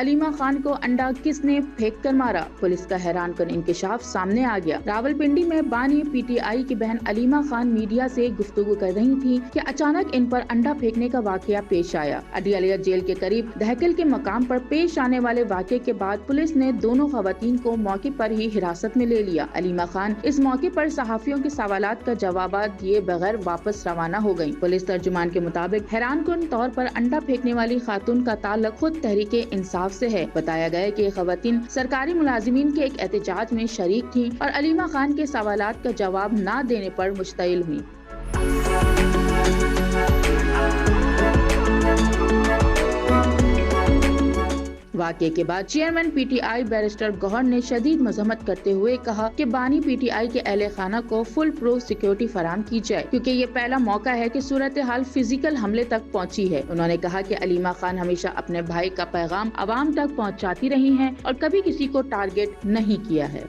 علیمہ خان کو انڈا کس نے پھینک کر مارا؟ پولیس کا حیران کن انکشاف سامنے آ گیا۔ راولپنڈی میں بانی پی ٹی آئی کی بہن علیمہ خان میڈیا سے گفتگو کر رہی تھی کہ اچانک ان پر انڈا پھینکنے کا واقعہ پیش آیا۔ عدلیہ جیل کے قریب دہکل کے مقام پر پیش آنے والے واقعے کے بعد پولیس نے دونوں خواتین کو موقع پر ہی حراست میں لے لیا۔ علیمہ خان اس موقع پر صحافیوں کے سوالات کا جوابات دیے بغیر واپس روانہ ہو گئیں۔ پولیس ترجمان کے مطابق حیران کن طور پر انڈا پھینکنے والی خاتون کا تعلق خود تحریک انصاف سے ہے۔ بتایا گیا کہ یہ خواتین سرکاری ملازمین کے ایک احتجاج میں شریک تھیں اور علیمہ خان کے سوالات کا جواب نہ دینے پر مشتعل ہوئیں۔ واقعے کے بعد chairman P T I barrister Gohar نے شدید مذمت کرتے ہوئے کہا کہ بانی پی ٹی آئی کے اہل خانہ کو فل پروف سیکیورٹی فراہم کی جائے، کیونکہ یہ پہلا موقع ہے کہ صورتحال فزیکل حملے تک پہنچی ہے۔ انہوں نے کہا کہ علیمہ خان ہمیشہ اپنے بھائی کا پیغام عوام تک پہنچاتی رہی ہیں اور کبھی کسی کو ٹارگٹ نہیں کیا ہے۔